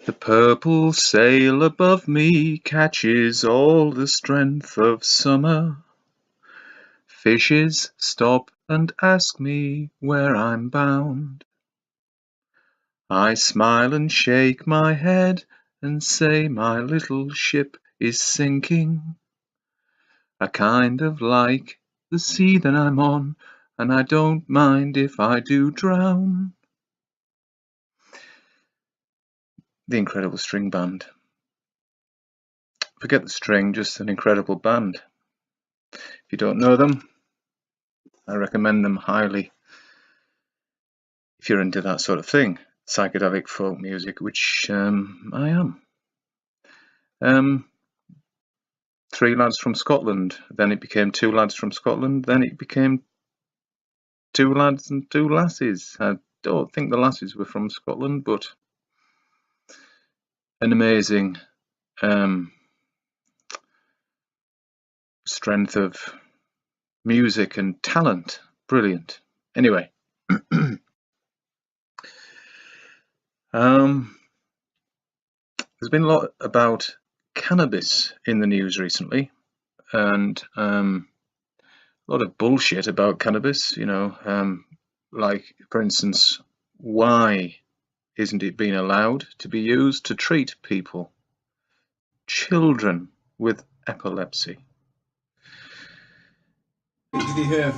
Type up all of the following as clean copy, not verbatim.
The purple sail above me catches all the strength of summer. Fishes stop and ask me where I'm bound. I smile and shake my head and say my little ship is sinking. I kind of like the sea that I'm on, and I don't mind if I do drown. The Incredible String Band. Forget the string, just an incredible band. If you don't know them, I recommend them highly. If you're into that sort of thing, psychedelic folk music, which I am. Three lads from Scotland, then it became two lads from Scotland, then it became two lads and two lasses. I don't think the lasses were from Scotland, but an amazing strength of music and talent. Brilliant. Anyway, there's been a lot about cannabis in the news recently, and a lot of bullshit about cannabis, like, for instance, why isn't it being allowed to be used to treat people, children with epilepsy? Did you hear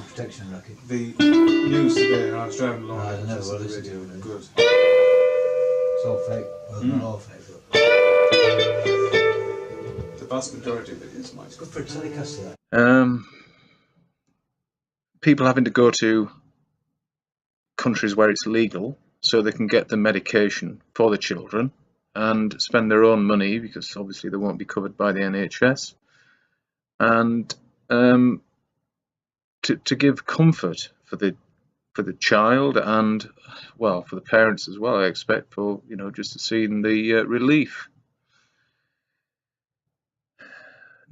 protection racket. the news today? I was driving along. I don't know, well, listen to it. Good. It's all fake. Well, not all fake, but The vast majority of it is, Mike. it's good for a Telecaster. People having to go to countries where it's legal so they can get the medication for the children and spend their own money, because obviously they won't be covered by the NHS, and to give comfort for the child and, well, for the parents as well, I expect, for just to see the relief.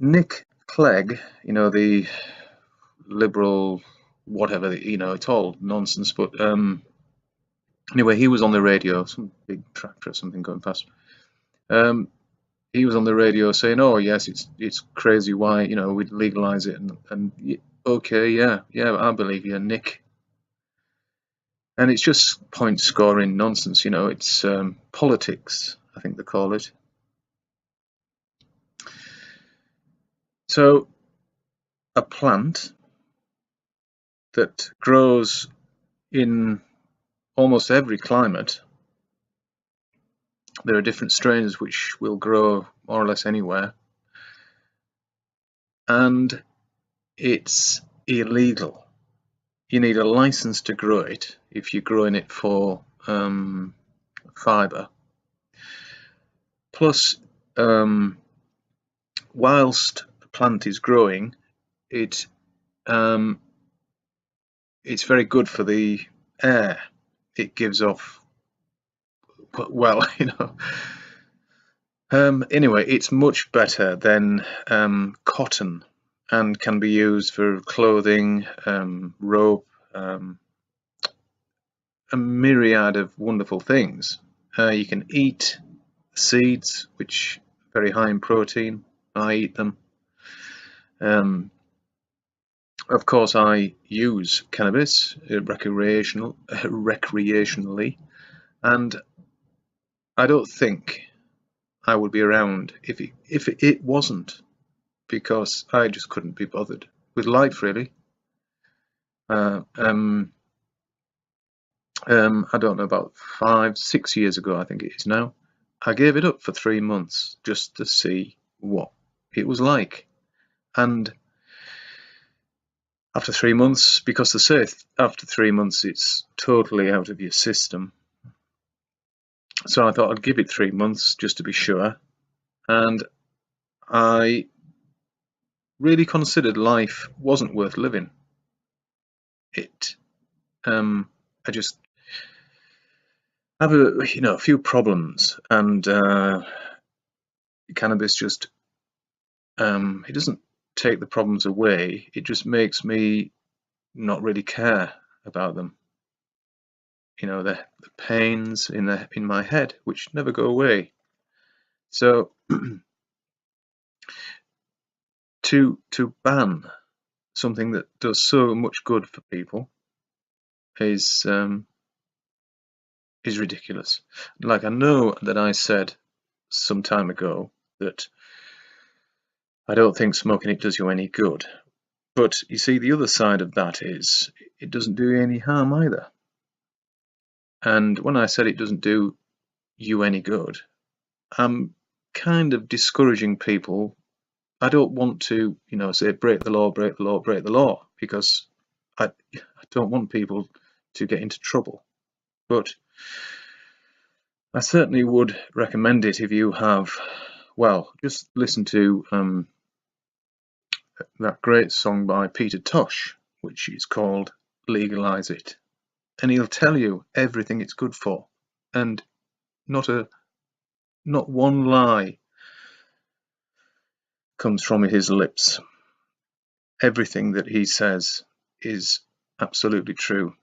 Nick Clegg, the liberal whatever, it's all nonsense, but anyway, he was on the radio, some big tractor or something going past. He was on the radio saying, oh yes, it's crazy why we'd legalize it, and okay, yeah, I believe you, Nick. And it's just point scoring nonsense, it's politics, I think they call it. So a plant that grows in almost every climate, there are different strains which will grow more or less anywhere, and it's illegal. You need a license to grow it if you're growing it for fibre. Plus, whilst the plant is growing, it's very good for the air. It gives off, well, anyway, it's much better than cotton, and can be used for clothing, rope, a myriad of wonderful things. You can eat seeds, which are very high in protein. I eat them. Of course, I use cannabis recreationally, and I don't think I would be around if it wasn't, because I just couldn't be bothered with life, really. I don't know, about 5-6 years ago, I think it is now, I gave it up for 3 months just to see what it was like. And after 3 months, because they say after 3 months it's totally out of your system, so I thought I'd give it 3 months just to be sure. And I really considered life wasn't worth living. I just have a few problems, and cannabis just it doesn't take the problems away. It just makes me not really care about them. you know, the pains in my head, which never go away. So to ban something that does so much good for people is ridiculous. Like, I know that I said some time ago that I don't think smoking it does you any good. But you see, the other side of that is it doesn't do you any harm either. And when I said it doesn't do you any good, I'm kind of discouraging people. I don't want to, you know, say break the law, break the law, break the law, because I don't want people to get into trouble. But I certainly would recommend it if you have, well, just listen to that great song by Peter Tosh, which is called Legalize It. And he'll tell you everything it's good for. And not one lie comes from his lips. Everything that he says is absolutely true.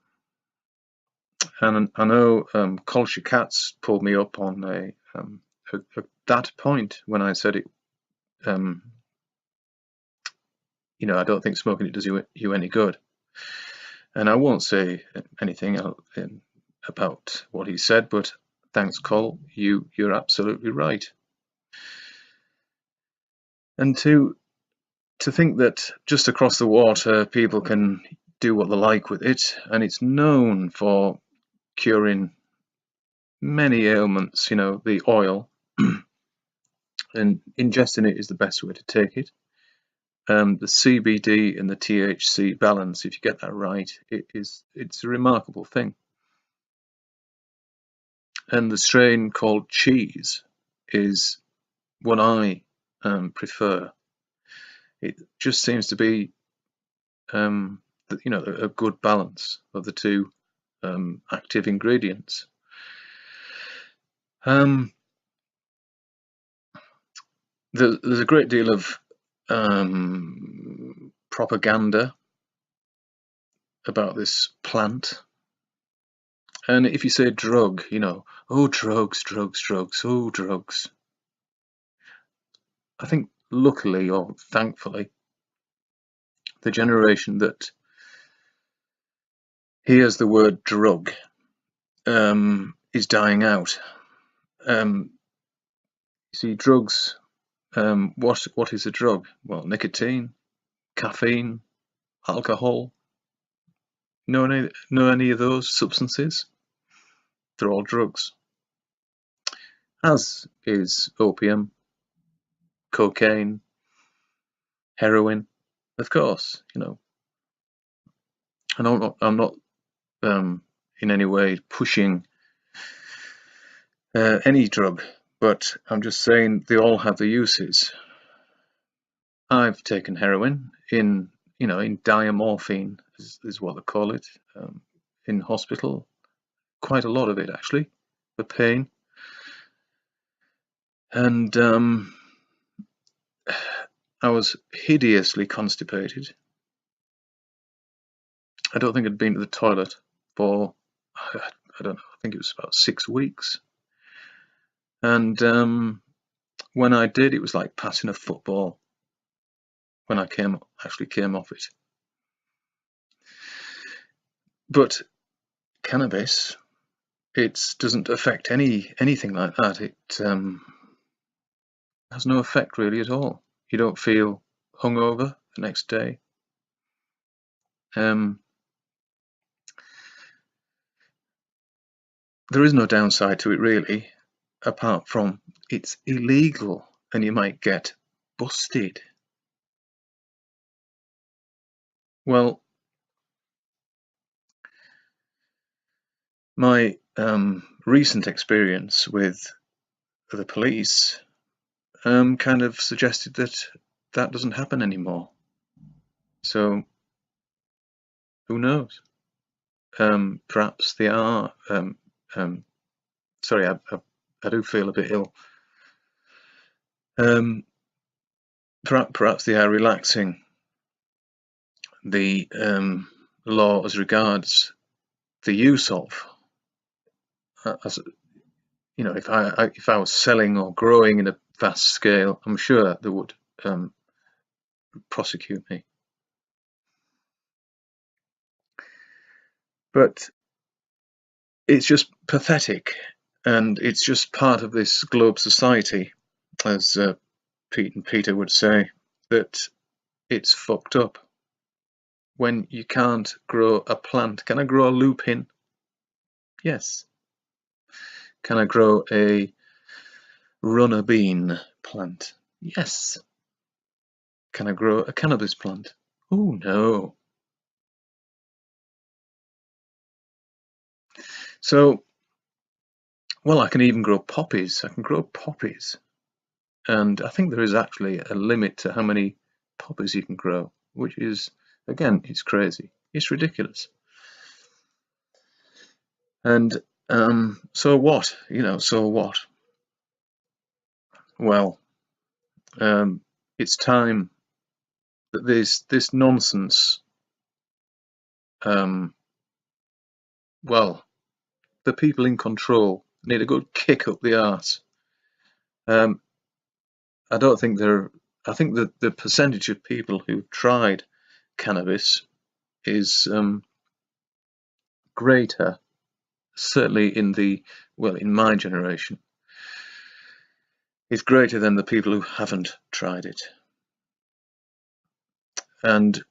And I know Colsha Katz pulled me up on that point when I said it. You know, I don't think smoking it does you any good. And I won't say anything about what he said, but thanks, Col. You're absolutely right. And to think that just across the water people can do what they like with it, and it's known for curing many ailments, you know, the oil, and ingesting it is the best way to take it. The CBD and the THC balance, if you get that right, it's a remarkable thing. And the strain called cheese is what I prefer. It just seems to be, you know, a good balance of the two active ingredients. There's a great deal of propaganda about this plant. And if you say drug, you know, oh, drugs, drugs, drugs, oh, drugs. I think luckily or thankfully, the generation that hears the word drug is dying out. You see, drugs, what is a drug? Well, nicotine, caffeine, alcohol. Know any of those substances? They're all drugs. As is opium, cocaine, heroin, of course, you know. And I'm not in any way pushing any drug, but I'm just saying they all have their uses. I've taken heroin in diamorphine is what they call it, in hospital. Quite a lot of it actually, for pain. And I was hideously constipated. I don't think I'd been to the toilet for, I don't know, I think it was about 6 weeks. And when I did, it was like passing a football when I actually came off it. But cannabis, it doesn't affect anything like that. It has no effect really at all. You don't feel hungover the next day. There is no downside to it really, apart from it's illegal and you might get busted. Well, my recent experience with the police kind of suggested that doesn't happen anymore. So who knows? Perhaps they are. Sorry, I do feel a bit ill. Perhaps they are relaxing the law as regards the use of as you know, if I was selling or growing in a vast scale, I'm sure they would prosecute me. But it's just pathetic, and it's just part of this globe society, as Pete and Peter would say, that it's fucked up. When you can't grow a plant, can I grow a lupin? Yes. Can I grow a runner bean plant? Yes. Can I grow a cannabis plant? Oh no. So, well, I can even grow poppies. I can grow poppies. And I think there is actually a limit to how many poppies you can grow, which is, again, it's crazy. It's ridiculous. And so what? So what? Well, it's time that this nonsense, well, the people in control need a good kick up the arse. I don't think I think that the percentage of people who've tried cannabis is greater, certainly in my generation, is greater than the people who haven't tried it. And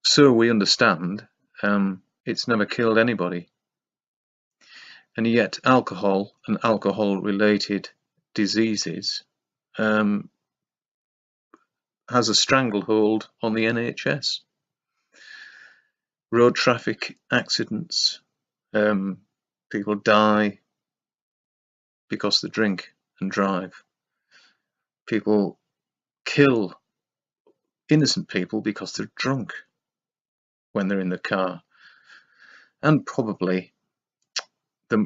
so we understand it's never killed anybody. And yet alcohol and alcohol-related diseases has a stranglehold on the NHS. Road traffic accidents, people die because they drink and drive. People kill innocent people because they're drunk when they're in the car. And probably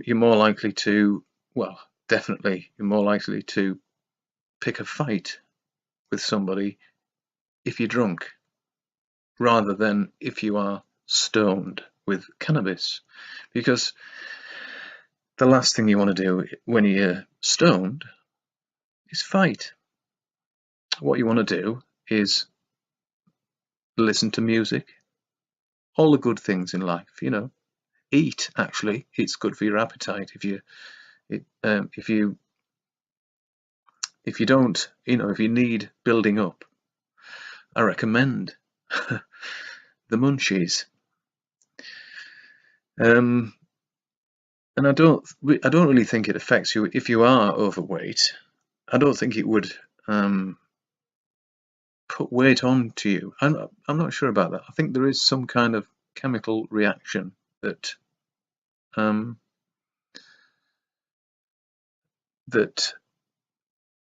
you're more likely to, well, definitely you're more likely to pick a fight with somebody if you're drunk, rather than if you are stoned with cannabis. Because the last thing you want to do when you're stoned is fight. What you want to do is listen to music, all the good things in life, eat. Actually, it's good for your appetite. If you don't, if you need building up, I recommend the munchies. And I don't really think it affects you if you are overweight. I don't think it would put weight onto you. I'm not sure about that. I think there is some kind of chemical reaction that that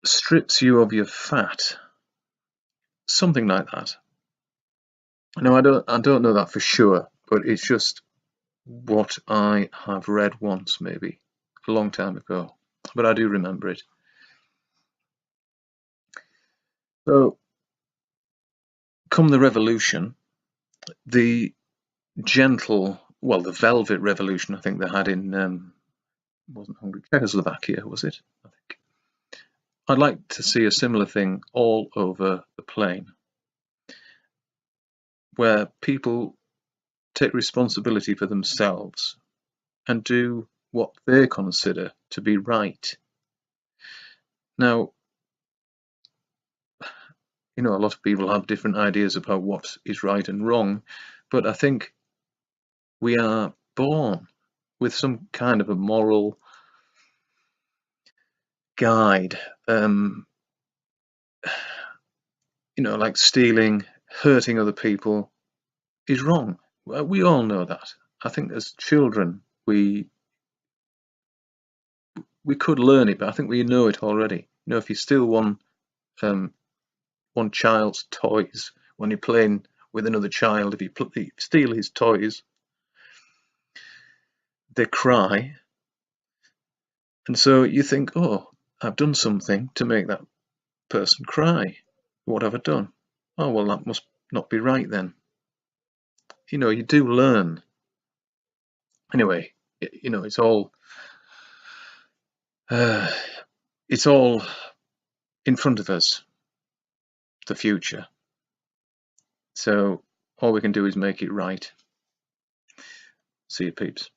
strips you of your fat, something like that. No, I don't know that for sure, but it's just what I have read once, maybe a long time ago, but I do remember it. So, come the revolution, the Velvet Revolution, I think they had in wasn't Hungary, Czechoslovakia, was it? I think. I'd like to see a similar thing all over the plane, where people take responsibility for themselves and do what they consider to be right. Now, a lot of people have different ideas about what is right and wrong, but I think we are born with some kind of a moral guide. Like stealing, hurting other people is wrong. We all know that. I think as children we could learn it, but I think we know it already. If you steal one child's toys when you're playing with another child, if you steal his toys, they cry, and so you think, oh, I've done something to make that person cry. What have I done? Oh, well, that must not be right then. You do learn. Anyway, you know, it's all in front of us, the future. So all we can do is make it right. See you, peeps.